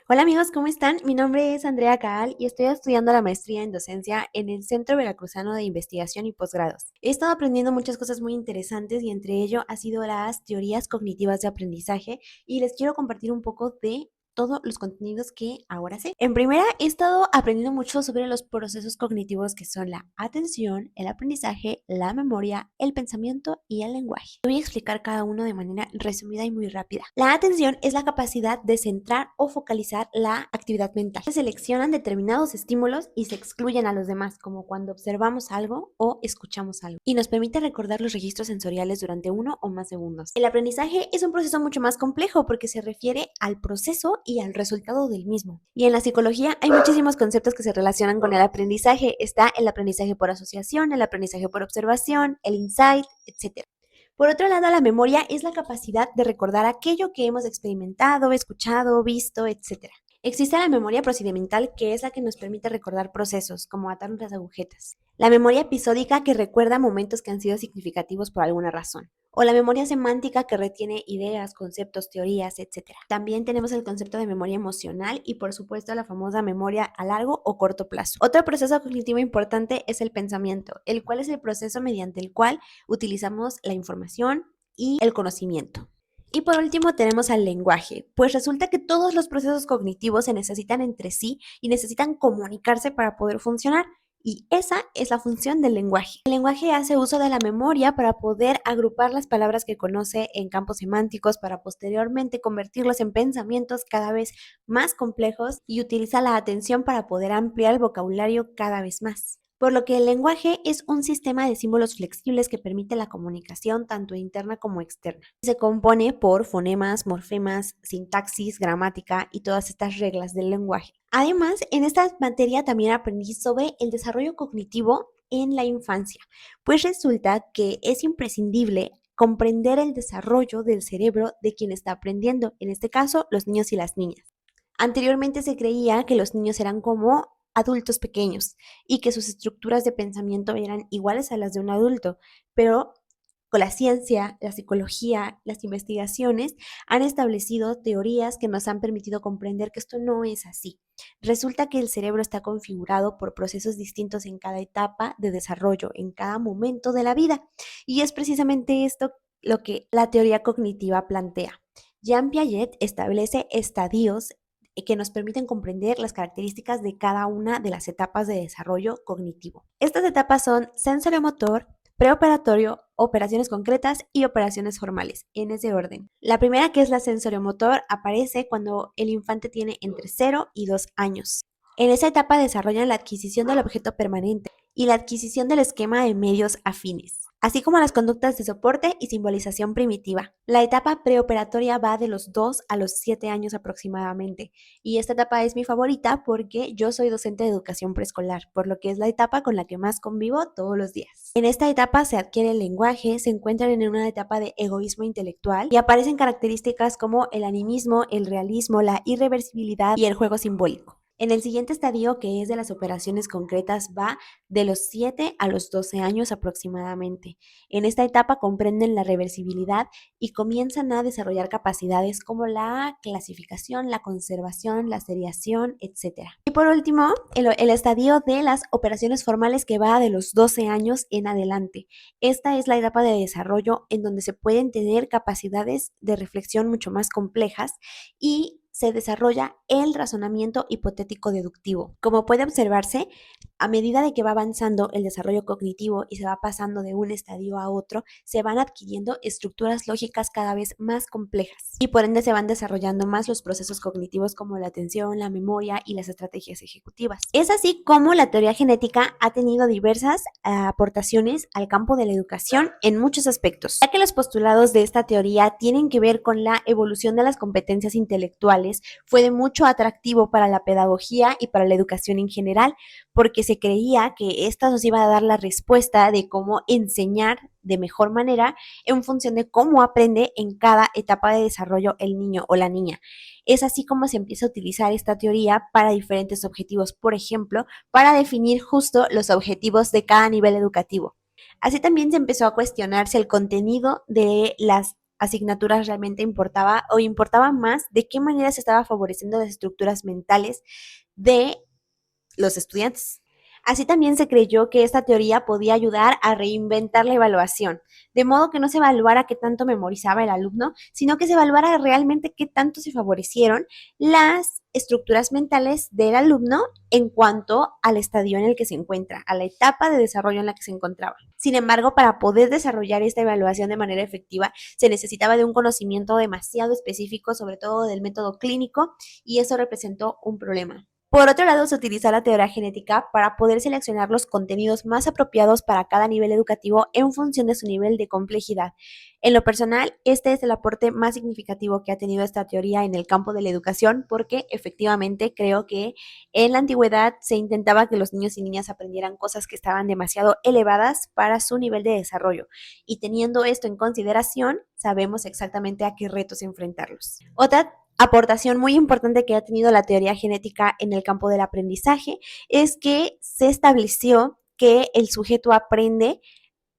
Hola amigos, ¿cómo están? Mi nombre es Andrea Caal y estoy estudiando la maestría en docencia en el Centro Veracruzano de Investigación y Posgrados. He estado aprendiendo muchas cosas muy interesantes y entre ello ha sido las teorías cognitivas de aprendizaje y les quiero compartir un poco de todos los contenidos que ahora sé. En primera, he estado aprendiendo mucho sobre los procesos cognitivos que son la atención, el aprendizaje, la memoria, el pensamiento y el lenguaje. Voy a explicar cada uno de manera resumida y muy rápida. La atención es la capacidad de centrar o focalizar la actividad mental. Se seleccionan determinados estímulos y se excluyen a los demás, como cuando observamos algo o escuchamos algo, y nos permite recordar los registros sensoriales durante uno o más segundos. El aprendizaje es un proceso mucho más complejo porque se refiere al proceso y al resultado del mismo. Y en la psicología hay muchísimos conceptos que se relacionan con el aprendizaje. Está el aprendizaje por asociación, el aprendizaje por observación, el insight, etc. Por otro lado, la memoria es la capacidad de recordar aquello que hemos experimentado, escuchado, visto, etc. Existe la memoria procedimental, que es la que nos permite recordar procesos, como atar unas agujetas. La memoria episódica, que recuerda momentos que han sido significativos por alguna razón. O la memoria semántica, que retiene ideas, conceptos, teorías, etc. También tenemos el concepto de memoria emocional y, por supuesto, la famosa memoria a largo o corto plazo. Otro proceso cognitivo importante es el pensamiento, el cual es el proceso mediante el cual utilizamos la información y el conocimiento. Y por último tenemos al lenguaje, pues resulta que todos los procesos cognitivos se necesitan entre sí y necesitan comunicarse para poder funcionar. Y esa es la función del lenguaje. El lenguaje hace uso de la memoria para poder agrupar las palabras que conoce en campos semánticos para posteriormente convertirlos en pensamientos cada vez más complejos y utiliza la atención para poder ampliar el vocabulario cada vez más. Por lo que el lenguaje es un sistema de símbolos flexibles que permite la comunicación tanto interna como externa. Se compone por fonemas, morfemas, sintaxis, gramática y todas estas reglas del lenguaje. Además, en esta materia también aprendí sobre el desarrollo cognitivo en la infancia, pues resulta que es imprescindible comprender el desarrollo del cerebro de quien está aprendiendo, en este caso los niños y las niñas. Anteriormente se creía que los niños eran como adultos pequeños y que sus estructuras de pensamiento eran iguales a las de un adulto, pero con la ciencia, la psicología, las investigaciones han establecido teorías que nos han permitido comprender que esto no es así. Resulta que el cerebro está configurado por procesos distintos en cada etapa de desarrollo, en cada momento de la vida, y es precisamente esto lo que la teoría cognitiva plantea. Jean Piaget establece estadios que nos permiten comprender las características de cada una de las etapas de desarrollo cognitivo. Estas etapas son sensoriomotor, preoperatorio, operaciones concretas y operaciones formales, en ese orden. La primera, que es la sensoriomotor, aparece cuando el infante tiene entre 0 y 2 años. En esa etapa desarrollan la adquisición del objeto permanente y la adquisición del esquema de medios afines, así como las conductas de soporte y simbolización primitiva. La etapa preoperatoria va de los 2 a los 7 años aproximadamente, y esta etapa es mi favorita porque yo soy docente de educación preescolar, por lo que es la etapa con la que más convivo todos los días. En esta etapa se adquiere el lenguaje, se encuentran en una etapa de egoísmo intelectual y aparecen características como el animismo, el realismo, la irreversibilidad y el juego simbólico. En el siguiente estadio, que es de las operaciones concretas, va de los 7 a los 12 años aproximadamente. En esta etapa comprenden la reversibilidad y comienzan a desarrollar capacidades como la clasificación, la conservación, la seriación, etc. Y por último, el estadio de las operaciones formales, que va de los 12 años en adelante. Esta es la etapa de desarrollo en donde se pueden tener capacidades de reflexión mucho más complejas y se desarrolla el razonamiento hipotético deductivo. Como puede observarse, a medida de que va avanzando el desarrollo cognitivo y se va pasando de un estadio a otro, se van adquiriendo estructuras lógicas cada vez más complejas y por ende se van desarrollando más los procesos cognitivos como la atención, la memoria y las estrategias ejecutivas. Es así como la teoría genética ha tenido diversas aportaciones al campo de la educación en muchos aspectos, ya que los postulados de esta teoría tienen que ver con la evolución de las competencias intelectuales. Fue de mucho atractivo para la pedagogía y para la educación en general, porque se creía que esta nos iba a dar la respuesta de cómo enseñar de mejor manera en función de cómo aprende en cada etapa de desarrollo el niño o la niña. Es así como se empieza a utilizar esta teoría para diferentes objetivos, por ejemplo, para definir justo los objetivos de cada nivel educativo. Así también se empezó a cuestionarse el contenido de las asignaturas realmente importaba o importaba más de qué manera se estaba favoreciendo las estructuras mentales de los estudiantes. Así también se creyó que esta teoría podía ayudar a reinventar la evaluación, de modo que no se evaluara qué tanto memorizaba el alumno, sino que se evaluara realmente qué tanto se favorecieron las estructuras mentales del alumno en cuanto al estadio en el que se encuentra, a la etapa de desarrollo en la que se encontraba. Sin embargo, para poder desarrollar esta evaluación de manera efectiva, se necesitaba de un conocimiento demasiado específico, sobre todo del método clínico, y eso representó un problema. Por otro lado, se utiliza la teoría genética para poder seleccionar los contenidos más apropiados para cada nivel educativo en función de su nivel de complejidad. En lo personal, este es el aporte más significativo que ha tenido esta teoría en el campo de la educación, porque efectivamente creo que en la antigüedad se intentaba que los niños y niñas aprendieran cosas que estaban demasiado elevadas para su nivel de desarrollo. Y teniendo esto en consideración, sabemos exactamente a qué retos enfrentarlos. Otra aportación muy importante que ha tenido la teoría genética en el campo del aprendizaje es que se estableció que el sujeto aprende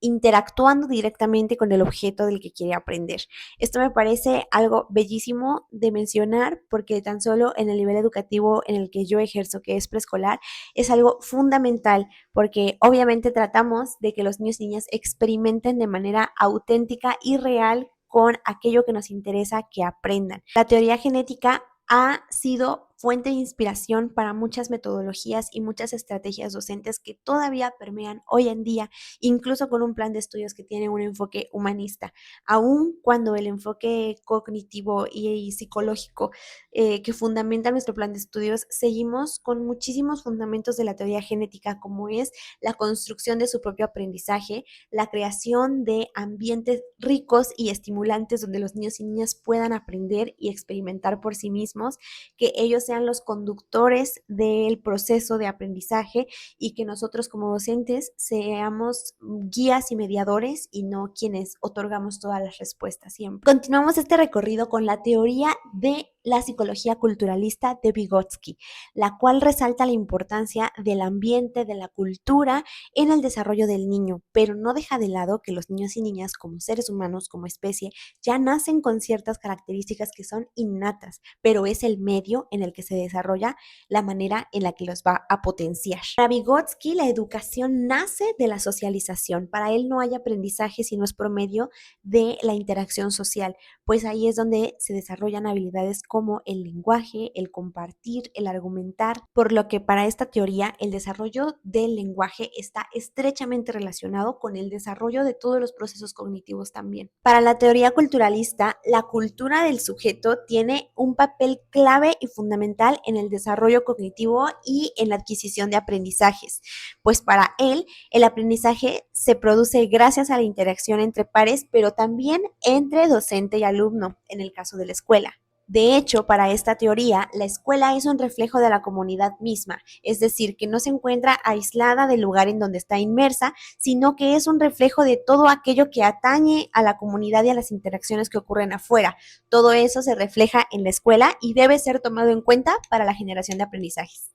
interactuando directamente con el objeto del que quiere aprender. Esto me parece algo bellísimo de mencionar porque tan solo en el nivel educativo en el que yo ejerzo, que es preescolar, es algo fundamental porque obviamente tratamos de que los niños y niñas experimenten de manera auténtica y real con aquello que nos interesa que aprendan. La teoría genética ha sido fuente de inspiración para muchas metodologías y muchas estrategias docentes que todavía permean hoy en día, incluso con un plan de estudios que tiene un enfoque humanista, aun cuando el enfoque cognitivo y psicológico que fundamenta nuestro plan de estudios, seguimos con muchísimos fundamentos de la teoría genética, como es la construcción de su propio aprendizaje, la creación de ambientes ricos y estimulantes donde los niños y niñas puedan aprender y experimentar por sí mismos, que ellos sean los conductores del proceso de aprendizaje y que nosotros como docentes seamos guías y mediadores y no quienes otorgamos todas las respuestas siempre. Continuamos este recorrido con la teoría de la psicología culturalista de Vygotsky, la cual resalta la importancia del ambiente, de la cultura en el desarrollo del niño, pero no deja de lado que los niños y niñas como seres humanos, como especie, ya nacen con ciertas características que son innatas, pero es el medio en el que se desarrolla la manera en la que los va a potenciar. Para Vygotsky, la educación nace de la socialización. Para él no hay aprendizaje si no es por medio de la interacción social, pues ahí es donde se desarrollan habilidades como el lenguaje, el compartir, el argumentar, por lo que para esta teoría el desarrollo del lenguaje está estrechamente relacionado con el desarrollo de todos los procesos cognitivos también. Para la teoría culturalista, la cultura del sujeto tiene un papel clave y fundamental en el desarrollo cognitivo y en la adquisición de aprendizajes, pues para él el aprendizaje se produce gracias a la interacción entre pares, pero también entre docente y alumno, en el caso de la escuela. De hecho, para esta teoría, la escuela es un reflejo de la comunidad misma, es decir, que no se encuentra aislada del lugar en donde está inmersa, sino que es un reflejo de todo aquello que atañe a la comunidad y a las interacciones que ocurren afuera. Todo eso se refleja en la escuela y debe ser tomado en cuenta para la generación de aprendizajes.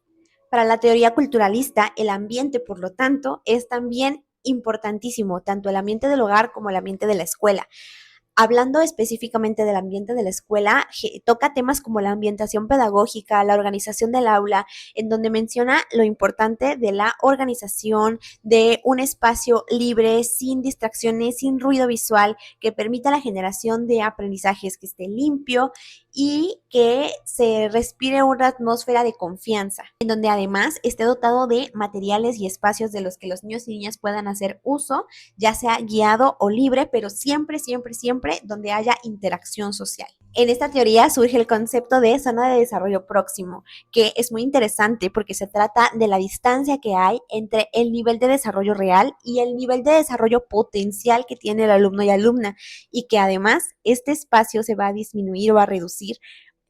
Para la teoría culturalista, el ambiente, por lo tanto, es también importantísimo, tanto el ambiente del hogar como el ambiente de la escuela. Hablando específicamente del ambiente de la escuela, toca temas como la ambientación pedagógica, la organización del aula, en donde menciona lo importante de la organización, de un espacio libre, sin distracciones, sin ruido visual, que permita la generación de aprendizajes, que esté limpio y que se respire una atmósfera de confianza, en donde además esté dotado de materiales y espacios de los que los niños y niñas puedan hacer uso, ya sea guiado o libre, pero siempre, siempre, siempre donde haya interacción social. En esta teoría surge el concepto de zona de desarrollo próximo, que es muy interesante porque se trata de la distancia que hay entre el nivel de desarrollo real y el nivel de desarrollo potencial que tiene el alumno y alumna, y que además este espacio se va a disminuir o a reducir,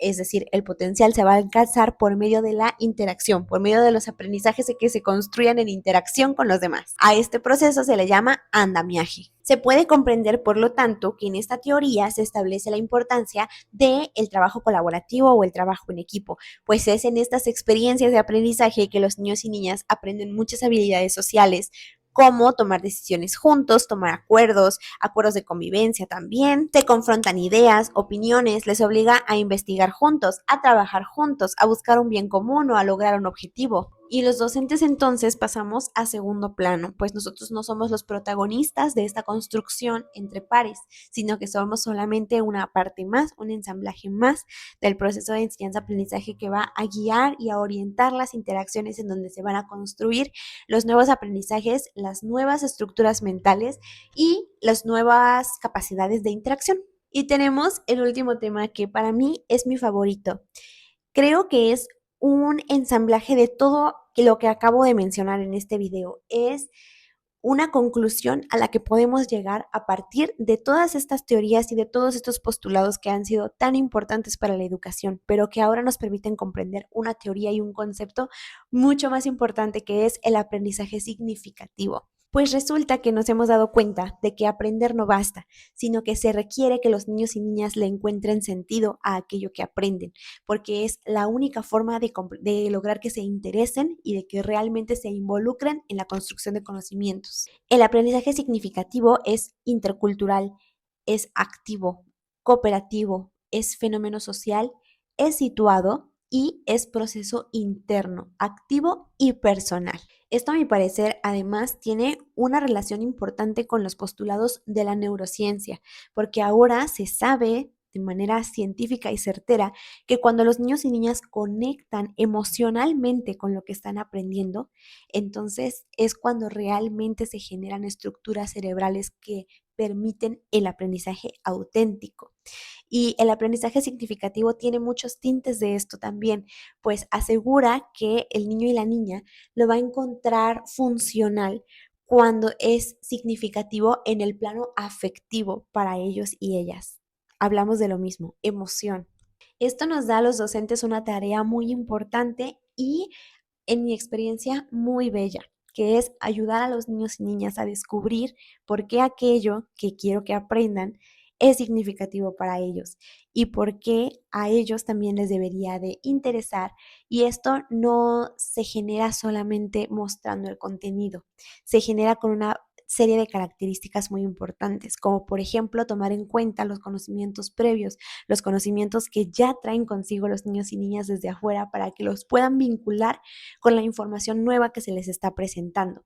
es decir, el potencial se va a alcanzar por medio de la interacción, por medio de los aprendizajes que se construyan en interacción con los demás. A este proceso se le llama andamiaje. Se puede comprender, por lo tanto, que en esta teoría se establece la importancia del trabajo colaborativo o el trabajo en equipo, pues es en estas experiencias de aprendizaje que los niños y niñas aprenden muchas habilidades sociales, cómo tomar decisiones juntos, tomar acuerdos, acuerdos de convivencia también. Se confrontan ideas, opiniones, les obliga a investigar juntos, a trabajar juntos, a buscar un bien común o a lograr un objetivo. Y los docentes entonces pasamos a segundo plano, pues nosotros no somos los protagonistas de esta construcción entre pares, sino que somos solamente una parte más, un ensamblaje más del proceso de enseñanza-aprendizaje que va a guiar y a orientar las interacciones en donde se van a construir los nuevos aprendizajes, las nuevas estructuras mentales y las nuevas capacidades de interacción. Y tenemos el último tema que para mí es mi favorito. Creo que es un ensamblaje de todo lo que acabo de mencionar en este video. Es una conclusión a la que podemos llegar a partir de todas estas teorías y de todos estos postulados que han sido tan importantes para la educación, pero que ahora nos permiten comprender una teoría y un concepto mucho más importante que es el aprendizaje significativo. Pues resulta que nos hemos dado cuenta de que aprender no basta, sino que se requiere que los niños y niñas le encuentren sentido a aquello que aprenden, porque es la única forma de lograr que se interesen y de que realmente se involucren en la construcción de conocimientos. El aprendizaje significativo es intercultural, es activo, cooperativo, es fenómeno social, es situado y es proceso interno, activo y personal. Esto, a mi parecer, además tiene una relación importante con los postulados de la neurociencia, porque ahora se sabe de manera científica y certera que cuando los niños y niñas conectan emocionalmente con lo que están aprendiendo, entonces es cuando realmente se generan estructuras cerebrales que permiten el aprendizaje auténtico. Y el aprendizaje significativo tiene muchos tintes de esto también, pues asegura que el niño y la niña lo va a encontrar funcional cuando es significativo en el plano afectivo para ellos y ellas. Hablamos de lo mismo, emoción. Esto nos da a los docentes una tarea muy importante y, en mi experiencia, muy bella, que es ayudar a los niños y niñas a descubrir por qué aquello que quiero que aprendan es significativo para ellos y por qué a ellos también les debería de interesar. Y esto no se genera solamente mostrando el contenido, se genera con una serie de características muy importantes, como por ejemplo tomar en cuenta los conocimientos previos, los conocimientos que ya traen consigo los niños y niñas desde afuera para que los puedan vincular con la información nueva que se les está presentando.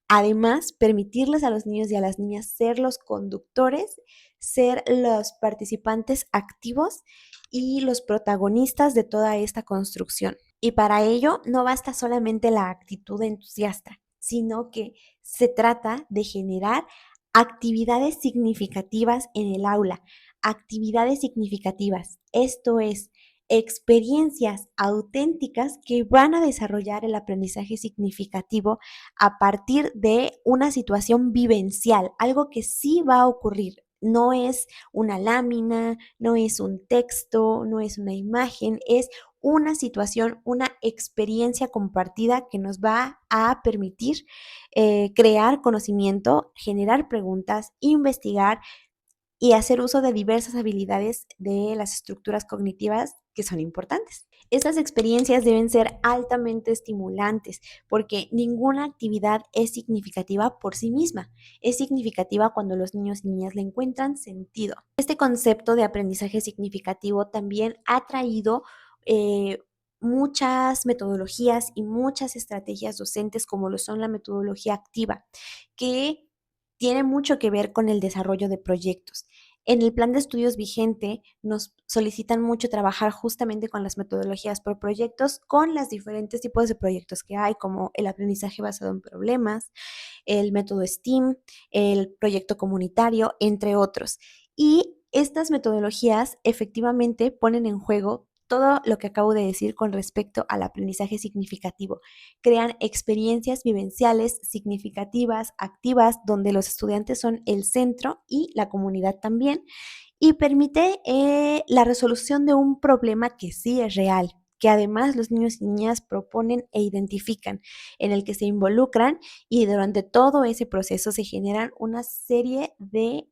Además, permitirles a los niños y a las niñas ser los conductores, ser los participantes activos y los protagonistas de toda esta construcción. Y para ello no basta solamente la actitud entusiasta, sino que se trata de generar actividades significativas en el aula, actividades significativas. Esto es, experiencias auténticas que van a desarrollar el aprendizaje significativo a partir de una situación vivencial, algo que sí va a ocurrir. No es una lámina, no es un texto, no es una imagen, es una situación, una experiencia compartida que nos va a permitir crear conocimiento, generar preguntas, investigar y hacer uso de diversas habilidades de las estructuras cognitivas que son importantes. Estas experiencias deben ser altamente estimulantes porque ninguna actividad es significativa por sí misma. Es significativa cuando los niños y niñas le encuentran sentido. Este concepto de aprendizaje significativo también ha traído eh, muchas metodologías y muchas estrategias docentes como lo son la metodología activa, que tiene mucho que ver con el desarrollo de proyectos. En el plan de estudios vigente nos solicitan mucho trabajar justamente con las metodologías por proyectos, con los diferentes tipos de proyectos que hay, como el aprendizaje basado en problemas, el método STEAM, el proyecto comunitario, entre otros. Y estas metodologías efectivamente ponen en juego todo lo que acabo de decir con respecto al aprendizaje significativo. Crean experiencias vivenciales significativas, activas, donde los estudiantes son el centro y la comunidad también, y permite la resolución de un problema que sí es real, que además los niños y niñas proponen e identifican, en el que se involucran y durante todo ese proceso se generan una serie de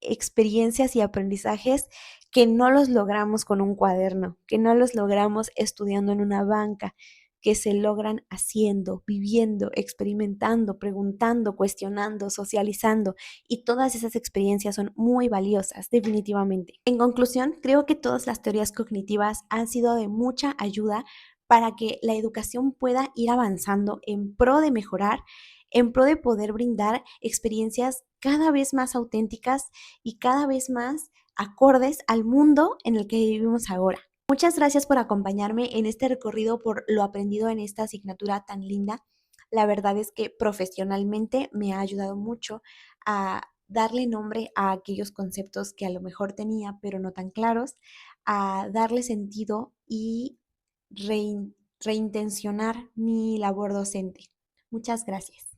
experiencias y aprendizajes que no los logramos con un cuaderno, que no los logramos estudiando en una banca, que se logran haciendo, viviendo, experimentando, preguntando, cuestionando, socializando, y todas esas experiencias son muy valiosas, definitivamente. En conclusión, creo que todas las teorías cognitivas han sido de mucha ayuda para que la educación pueda ir avanzando en pro de mejorar, en pro de poder brindar experiencias cada vez más auténticas y cada vez más acordes al mundo en el que vivimos ahora. Muchas gracias por acompañarme en este recorrido por lo aprendido en esta asignatura tan linda. La verdad es que profesionalmente me ha ayudado mucho a darle nombre a aquellos conceptos que a lo mejor tenía, pero no tan claros, a darle sentido y reintencionar mi labor docente. Muchas gracias.